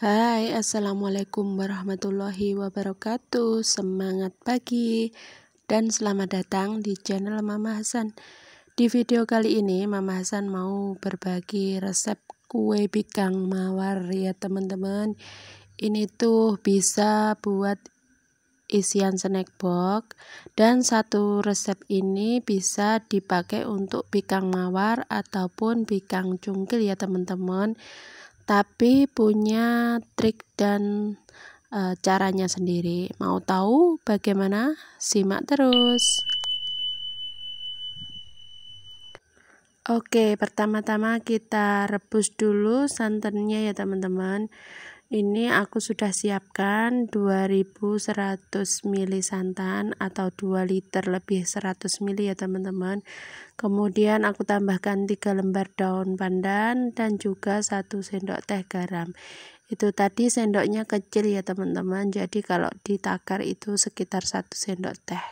Hai, assalamualaikum warahmatullahi wabarakatuh. Semangat pagi dan selamat datang di channel Mama Hasan. Di video kali ini Mama Hasan mau berbagi resep kue pikang mawar ya teman-teman. Ini tuh bisa buat isian snack box, dan satu resep ini bisa dipakai untuk pikang mawar ataupun pikang cungkil ya teman-teman, tapi punya trik dan caranya sendiri. Mau tahu bagaimana? Simak terus. Oke, pertama-tama kita rebus dulu santannya ya teman-teman. Ini aku sudah siapkan 2100 ml santan atau 2 liter lebih 100 ml ya teman-teman. Kemudian aku tambahkan 3 lembar daun pandan dan juga 1 sendok teh garam. Itu tadi sendoknya kecil ya teman-teman, jadi kalau ditakar itu sekitar 1 sendok teh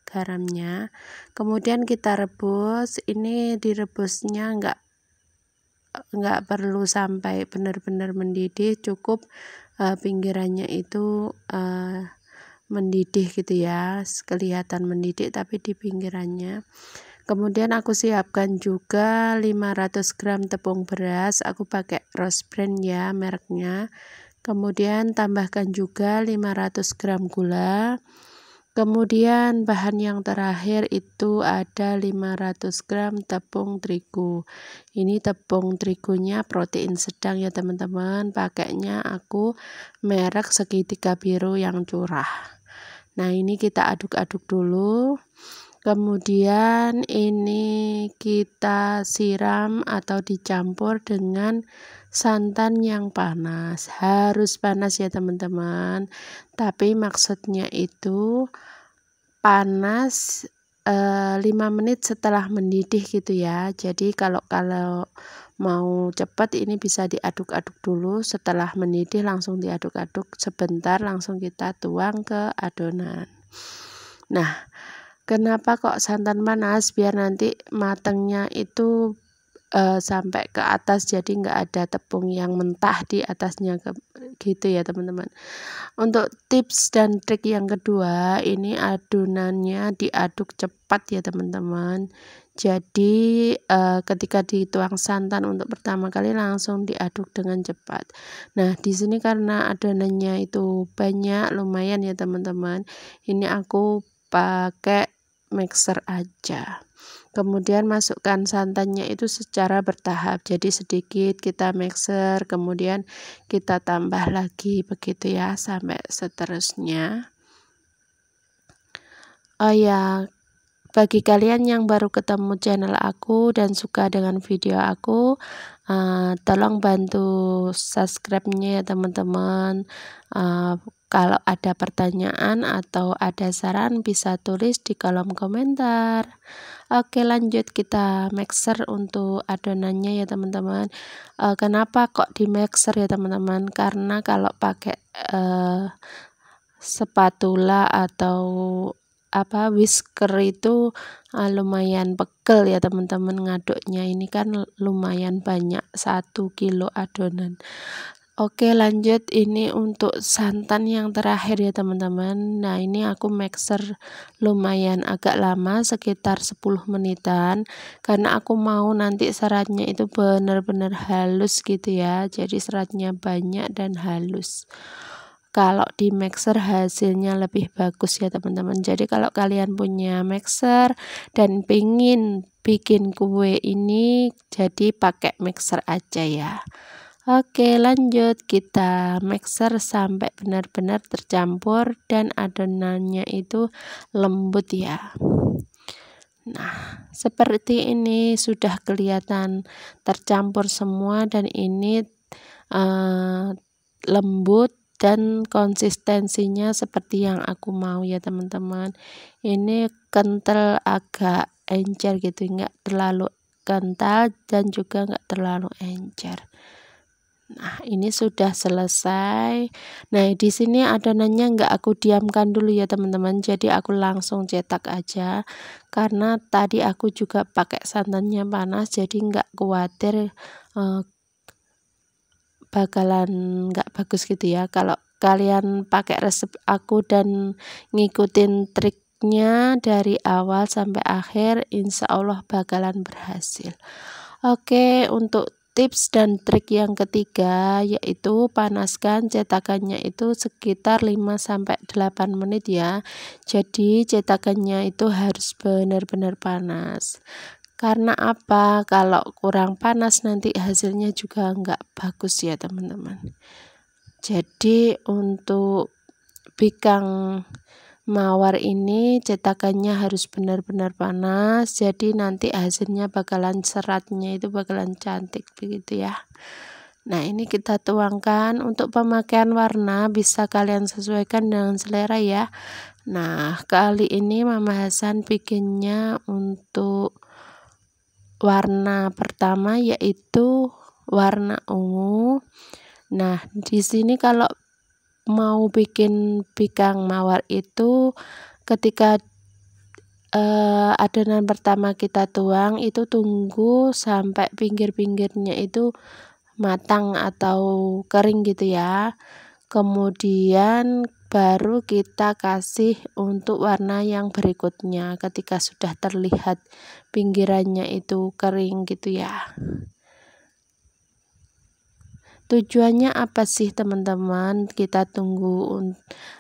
garamnya. Kemudian kita rebus. Ini direbusnya enggak perlu sampai benar-benar mendidih, cukup pinggirannya itu mendidih gitu ya, kelihatan mendidih tapi di pinggirannya. Kemudian aku siapkan juga 500 gram tepung beras, aku pakai Rose Brand ya mereknya. Kemudian tambahkan juga 500 gram gula. Kemudian bahan yang terakhir itu ada 500 gram tepung terigu. Ini tepung terigunya protein sedang ya teman-teman, pakainya aku merek segitiga biru yang curah. Nah, ini kita aduk-aduk dulu. Kemudian ini kita siram atau dicampur dengan santan yang panas. Harus panas ya teman-teman, tapi maksudnya itu panas 5 menit setelah mendidih gitu ya. Jadi kalau mau cepat ini bisa diaduk-aduk dulu, setelah mendidih langsung diaduk-aduk sebentar, langsung kita tuang ke adonan. Nah, kenapa kok santan panas? Biar nanti matangnya itu sampai ke atas, jadi nggak ada tepung yang mentah di atasnya gitu ya teman-teman. Untuk tips dan trik yang kedua, ini adonannya diaduk cepat ya teman-teman. Jadi ketika dituang santan untuk pertama kali langsung diaduk dengan cepat. Nah, di sini karena adonannya itu banyak, lumayan ya teman-teman, ini aku pakai mixer aja. Kemudian masukkan santannya itu secara bertahap, jadi sedikit kita mixer, kemudian kita tambah lagi begitu ya sampai seterusnya. Oh ya, bagi kalian yang baru ketemu channel aku dan suka dengan video aku, tolong bantu subscribe-nya ya teman-teman. Kalau ada pertanyaan atau ada saran bisa tulis di kolom komentar. Oke, lanjut kita mixer untuk adonannya ya teman-teman. Kenapa kok di mixer ya teman-teman? Karena kalau pakai spatula atau whisker itu lumayan pegel ya teman-teman ngaduknya. Ini kan lumayan banyak, 1 kilo adonan. Oke, lanjut. Ini untuk santan yang terakhir ya teman-teman. Nah, ini aku mixer lumayan agak lama, sekitar 10 menitan, karena aku mau nanti seratnya itu benar-benar halus gitu ya, jadi seratnya banyak dan halus. Kalau di mixer hasilnya lebih bagus ya teman-teman. Jadi kalau kalian punya mixer dan pingin bikin kue ini, jadi pakai mixer aja ya. Oke, lanjut kita mixer sampai benar-benar tercampur dan adonannya itu lembut ya. Nah, seperti ini sudah kelihatan tercampur semua dan ini lembut dan konsistensinya seperti yang aku mau ya teman-teman. Ini kental agak encer gitu, enggak terlalu kental dan juga enggak terlalu encer. Nah, ini sudah selesai. Nah, di sini adonannya enggak aku diamkan dulu ya teman-teman, jadi aku langsung cetak aja karena tadi aku juga pakai santannya panas, jadi enggak khawatir bakalan nggak bagus gitu ya. Kalau kalian pakai resep aku dan ngikutin triknya dari awal sampai akhir, insya Allah bakalan berhasil. Oke, untuk tips dan trik yang ketiga yaitu panaskan cetakannya itu sekitar 5-8 menit ya. Jadi cetakannya itu harus benar-benar panas. Karena apa? Kalau kurang panas nanti hasilnya juga nggak bagus ya teman-teman. Jadi untuk bikang mawar ini cetakannya harus benar-benar panas, jadi nanti hasilnya bakalan seratnya itu bakalan cantik begitu ya. Nah ini kita tuangkan. Untuk pemakaian warna bisa kalian sesuaikan dengan selera ya. Nah kali ini Mama Hasan bikinnya untuk warna pertama yaitu warna ungu. Nah di sini kalau mau bikin bikang mawar itu ketika adonan pertama kita tuang itu tunggu sampai pinggir-pinggirnya itu matang atau kering gitu ya. Kemudian baru kita kasih untuk warna yang berikutnya ketika sudah terlihat pinggirannya itu kering gitu ya. Tujuannya apa sih teman-teman? Kita tunggu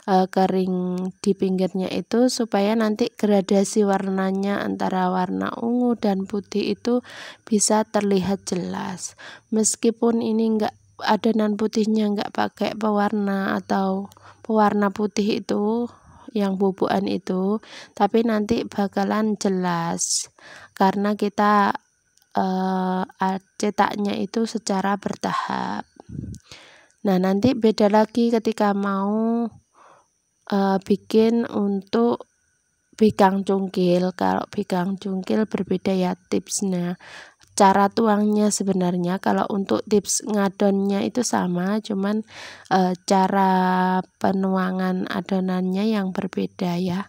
kering di pinggirnya itu supaya nanti gradasi warnanya antara warna ungu dan putih itu bisa terlihat jelas. Meskipun ini enggak adonan putihnya enggak pakai pewarna atau pewarna putih itu yang bubukan itu, tapi nanti bakalan jelas karena kita cetaknya itu secara bertahap. Nah nanti beda lagi ketika mau bikin untuk bikang cungkil. Kalau bikang cungkil berbeda ya tipsnya, cara tuangnya sebenarnya. Kalau untuk tips ngadonnya itu sama, cuman cara penuangan adonannya yang berbeda ya.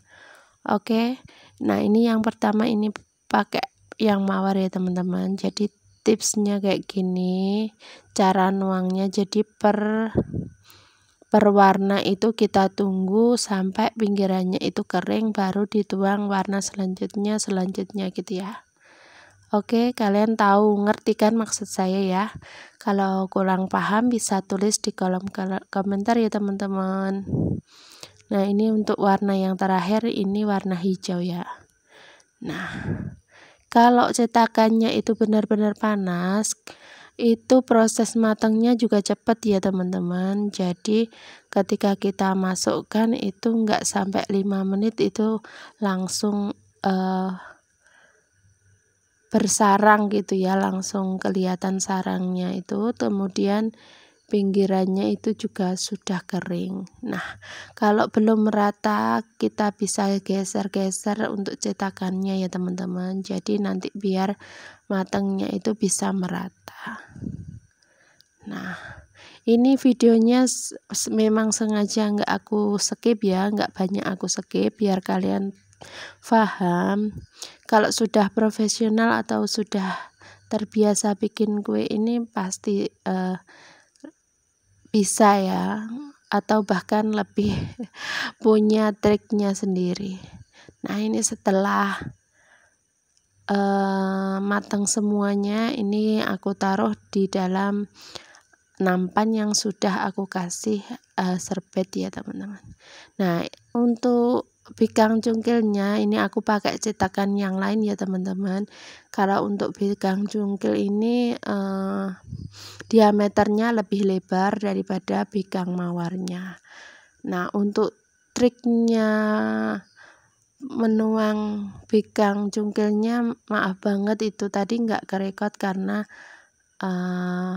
Oke, nah ini yang pertama ini pakai yang mawar ya teman-teman. Jadi tipsnya kayak gini cara nuangnya. Jadi per warna itu kita tunggu sampai pinggirannya itu kering baru dituang warna selanjutnya gitu ya. Oke, kalian tahu ngerti kan maksud saya ya. Kalau kurang paham bisa tulis di kolom komentar ya teman-teman. Nah ini untuk warna yang terakhir, ini warna hijau ya. Nah kalau cetakannya itu benar-benar panas, itu proses matangnya juga cepat ya teman-teman. Jadi ketika kita masukkan itu enggak sampai 5 menit itu langsung bersarang gitu ya, langsung kelihatan sarangnya itu. Kemudian pinggirannya itu juga sudah kering. Nah kalau belum merata kita bisa geser-geser untuk cetakannya ya teman-teman. Jadi nanti biar matangnya itu bisa merata. Nah ini videonya memang sengaja nggak aku skip ya, nggak banyak aku skip biar kalian paham. Kalau sudah profesional atau sudah terbiasa bikin kue ini pasti bisa ya, atau bahkan lebih punya triknya sendiri. Nah ini setelah matang semuanya, ini aku taruh di dalam nampan yang sudah aku kasih serbet ya teman-teman. Nah untuk bikang cungkilnya ini aku pakai cetakan yang lain ya teman-teman. Kalau untuk bikang cungkil ini diameternya lebih lebar daripada bikang mawarnya. Nah untuk triknya menuang bikang cungkilnya, maaf banget itu tadi nggak kerekod karena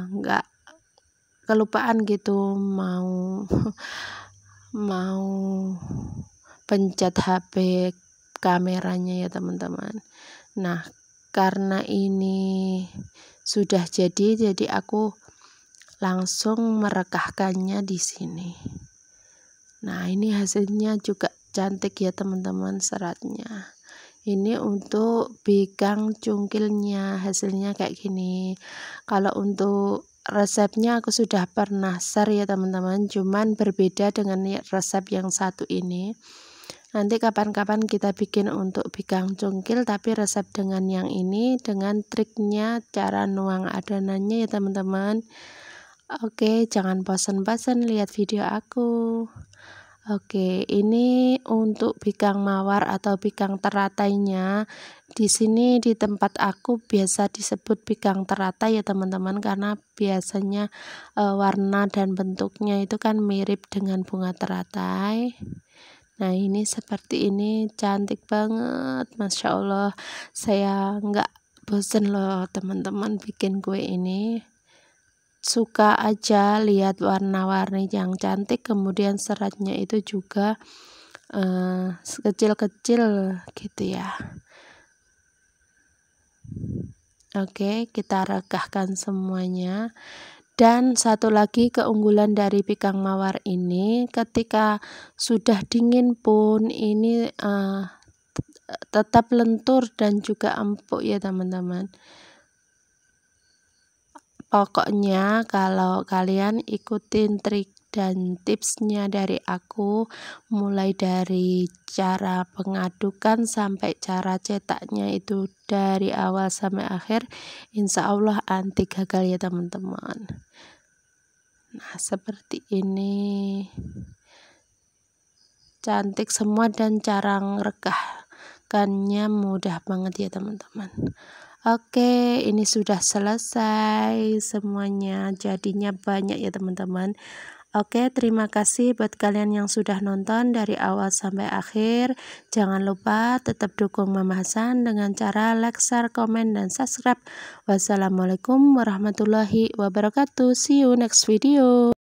nggak kelupaan gitu mau pencet HP kameranya ya teman-teman. Nah karena ini sudah jadi aku langsung merekahkannya di sini. Nah ini hasilnya juga cantik ya teman-teman seratnya. Ini untuk bikang cungkilnya hasilnya kayak gini. Kalau untuk resepnya aku sudah pernah share ya teman-teman, cuman berbeda dengan resep yang satu ini. Nanti kapan-kapan kita bikin untuk bikang cungkil, tapi resep dengan yang ini dengan triknya cara nuang adonannya ya teman-teman. Oke, jangan bosan-bosan lihat video aku. Oke, ini untuk bikang mawar atau bikang teratainya. Di sini di tempat aku biasa disebut bikang teratai ya teman-teman, karena biasanya warna dan bentuknya itu kan mirip dengan bunga teratai. Nah, ini seperti ini, cantik banget, Masya Allah. Saya nggak bosen loh teman-teman bikin kue ini. Suka aja lihat warna-warni yang cantik, kemudian seratnya itu juga kecil-kecil gitu ya. Oke, kita regahkan semuanya. Dan satu lagi keunggulan dari bikang mawar ini, ketika sudah dingin pun ini tetap lentur dan juga empuk ya teman-teman. Pokoknya kalau kalian ikutin trik dan tipsnya dari aku, mulai dari cara pengadukan sampai cara cetaknya itu dari awal sampai akhir, insya Allah anti gagal ya teman-teman. Nah, seperti ini, cantik semua dan cara ngeregahkannya mudah banget ya teman-teman. Oke, ini sudah selesai semuanya, jadinya banyak ya teman-teman. Oke, terima kasih buat kalian yang sudah nonton dari awal sampai akhir. Jangan lupa tetap dukung Mama Hasan dengan cara like, share, komen, dan subscribe. Wassalamualaikum warahmatullahi wabarakatuh. See you next video.